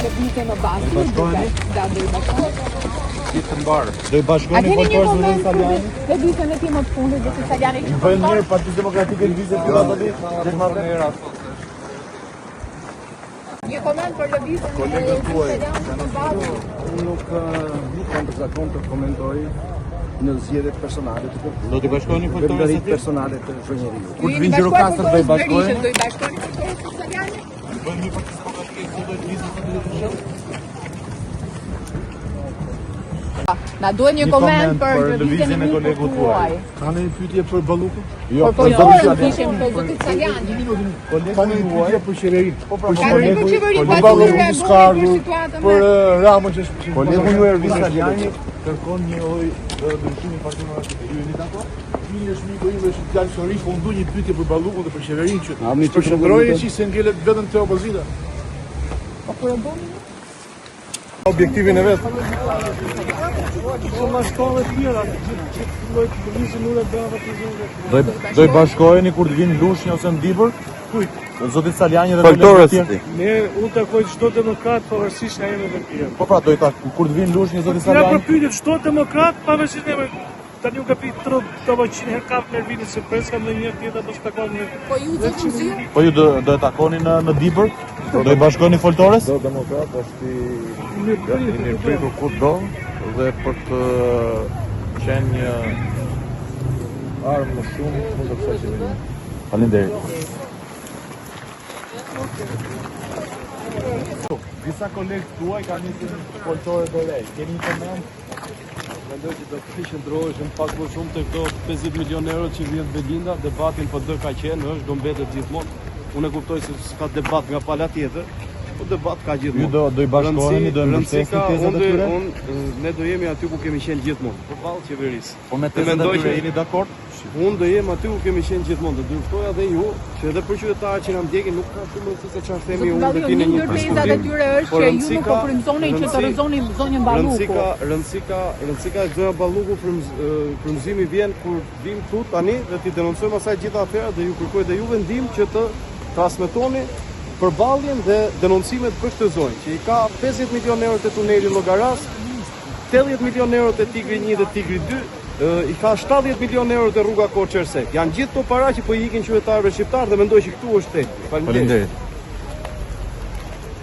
që vite më bashkë. Do i bashkoheni? Si të mbarë. Do i bashkoni foltorës me italianë? Dhe vitën e ti më të fundit dhe si italiani që Bëjnë mirë Partisë Demokratike Lëvizje Pirata Dhe Një koment për lëvizjen e italianit të bashkë. Unë nuk kam zakon të komentoj në zgjedhjet personale të kërkuar. Do t'i bashkoni foltorës Të personale të zhvonjërisë. Kur të vinë Gjirokastër do i bashkojnë? Do i bashkojnë foltorës italiane? Bëjnë mirë Partisë Demokratike do të lëvizje të Na duhet një koment për lëvizjen e kolegut tuaj. Ka një pyetje për Ballukun? Jo, Por foltorën kishim për zotit italiani. Ka një pyetje për qeverinë. Ka një për qeverinë, Për Ballukun për situatën për Ramën që kolegu ju Ervin italiani kërkon një lloj ndryshimi Partisë Demokratike. Ju jeni dakord? Një shmiku im është djalë histori, po ndu një pyetje për Ballukun dhe për qeverinë që përshëndrojë që se ngelet vetëm te opozita. Po kur e bëni? Objektivin e vet. Do i bashkoheni kur të vinë Lushnjë ose në Dibër? Kujt? Zotit Saliani dhe foltorës. Unë takoj çdo demokrat pavarësisht nga emri dhe pirë. Po pra, do i tak kur të vinë Lushnjë Zotit Tira Saliani. përpyetjet çdo demokrat pavarësisht nga emri. Tani u ka pi 100 herë kap Nervini se preska në një tjetër do të takon me. Po ju do të zgjidhni? Po ju do e takoni në Dibër? Do i bashkoni foltorës? Do demokrat është i pritur kur do dhe për të qenë një armë më shumë mund të kësaj qeverie. Faleminderit. Disa kolegë tuaj kanë nisur foltore të re. Keni një koment? Mendoj që do të qëndroheshim pak më shumë të këto 50 milion euro që vjen Belinda, debatin për dë ka qenë, është do mbetet gjithmonë. Unë e kuptoj se s'ka debat nga pala tjetër, po debat ka gjithmonë. Ju do i bashkoheni, do mbështesni tezat e tyre? Ne do jemi aty ku kemi qenë gjithmonë, përballë qeverisë. Po me tezat e tyre jeni dakord? Unë do jem aty ku kemi qenë gjithmonë, do dërftoja dhe ju, që edhe për qytetarët që na ndjekin nuk ka shumë rëndësi se çfarë themi unë dhe ti në një diskutim. Tezat e tyre është që ju nuk po frymëzoni që të rrëzoni zonjën Balluku. Rëndësika e zonja Balluku frymëzimi vjen kur vim këtu tani dhe ti denoncojmë asaj gjitha aferat dhe ju kërkoj dhe ju vendim që të transmetoni përballjen dhe denoncimet për këtë zonjë, që i ka 50 milion euro te tuneli Llogaras, 80 milion euro te Tigri 1 dhe Tigri 2, i ka 70 milion euro te rruga Koçersek. Janë gjithë to para që po i ikin qytetarëve shqiptar dhe mendoj që këtu është tek. Faleminderit.